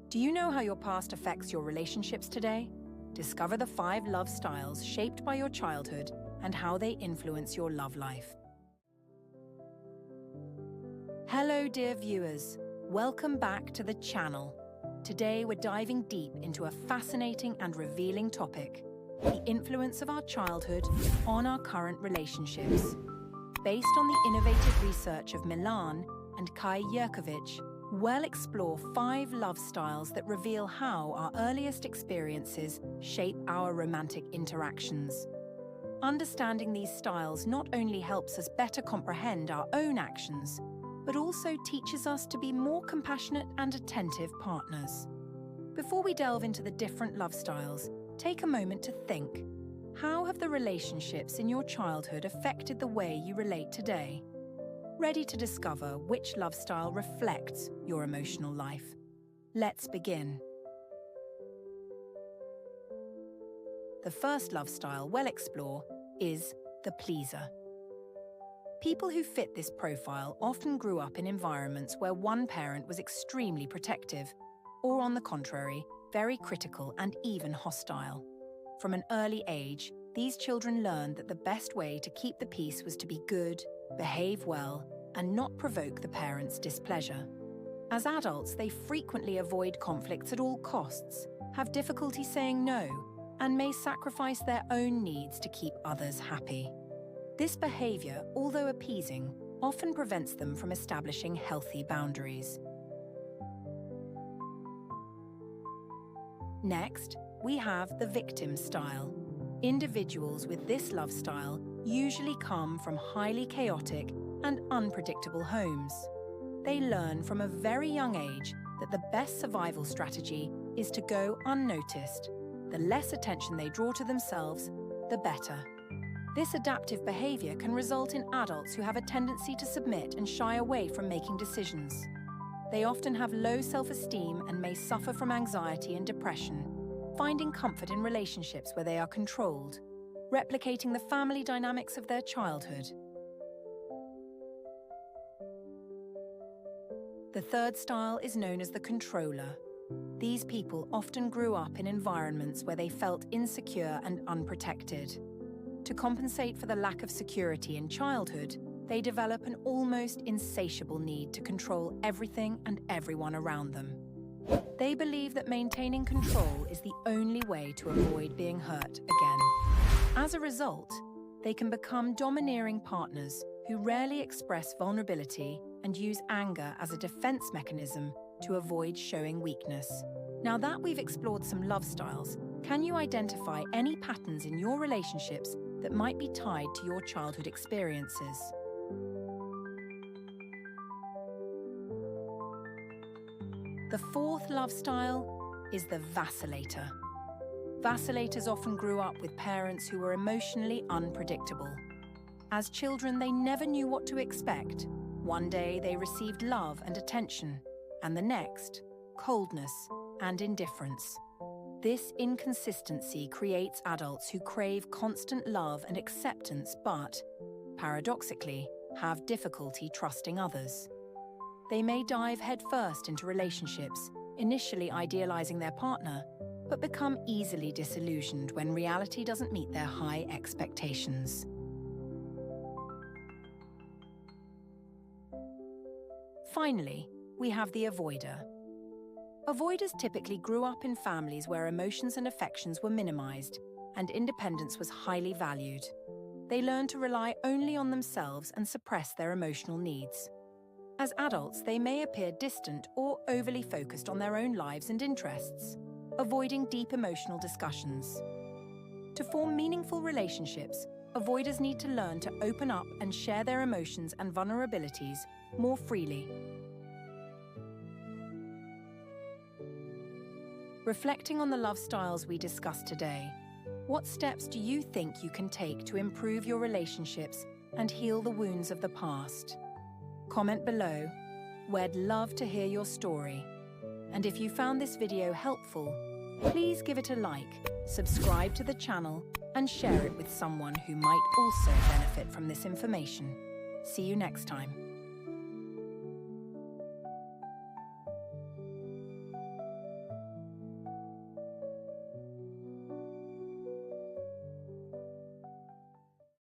Do you know how your past affects your relationships today? Discover the 5 love styles shaped by your childhood and how they influence your love life. Hello, dear viewers. Welcome back to the channel. Today, we're diving deep into a fascinating and revealing topic: the influence of our childhood on our current relationships. Based on the innovative research of Milan and Kay Yerkovich, we'll explore 5 love styles that reveal how our earliest experiences shape our romantic interactions. Understanding these styles not only helps us better comprehend our own actions, but also teaches us to be more compassionate and attentive partners. Before we delve into the different love styles, take a moment to think. How have the relationships in your childhood affected the way you relate today? Ready to discover which love style reflects your emotional life? Let's begin. The first love style we'll explore is the pleaser. People who fit this profile often grew up in environments where one parent was extremely protective, or on the contrary, very critical and even hostile. From an early age, these children learned that the best way to keep the peace was to be good, behave well, and not provoke the parents' displeasure. As adults, they frequently avoid conflicts at all costs, have difficulty saying no, and may sacrifice their own needs to keep others happy. This behavior, although appeasing, often prevents them from establishing healthy boundaries. Next, we have the victim style. Individuals with this love style usually come from highly chaotic and unpredictable homes. They learn from a very young age that the best survival strategy is to go unnoticed. The less attention they draw to themselves, the better. This adaptive behavior can result in adults who have a tendency to submit and shy away from making decisions. They often have low self-esteem and may suffer from anxiety and depression, finding comfort in relationships where they are controlled, replicating the family dynamics of their childhood. The third style is known as the controller. These people often grew up in environments where they felt insecure and unprotected. To compensate for the lack of security in childhood, they develop an almost insatiable need to control everything and everyone around them. They believe that maintaining control is the only way to avoid being hurt again. As a result, they can become domineering partners who rarely express vulnerability and use anger as a defense mechanism to avoid showing weakness. Now that we've explored some love styles, can you identify any patterns in your relationships that might be tied to your childhood experiences? The fourth love style is the vacillator. Vacillators often grew up with parents who were emotionally unpredictable. As children, they never knew what to expect. One day, they received love and attention, and the next, coldness and indifference. This inconsistency creates adults who crave constant love and acceptance but, paradoxically, have difficulty trusting others. They may dive headfirst into relationships, initially idealizing their partner, but become easily disillusioned when reality doesn't meet their high expectations. Finally, we have the avoider. Avoiders typically grew up in families where emotions and affections were minimized and independence was highly valued. They learned to rely only on themselves and suppress their emotional needs. As adults, they may appear distant or overly focused on their own lives and interests, avoiding deep emotional discussions. To form meaningful relationships, avoiders need to learn to open up and share their emotions and vulnerabilities more freely. Reflecting on the love styles we discussed today, what steps do you think you can take to improve your relationships and heal the wounds of the past? Comment below. We'd love to hear your story. And if you found this video helpful, please give it a like, subscribe to the channel, and share it with someone who might also benefit from this information. See you next time.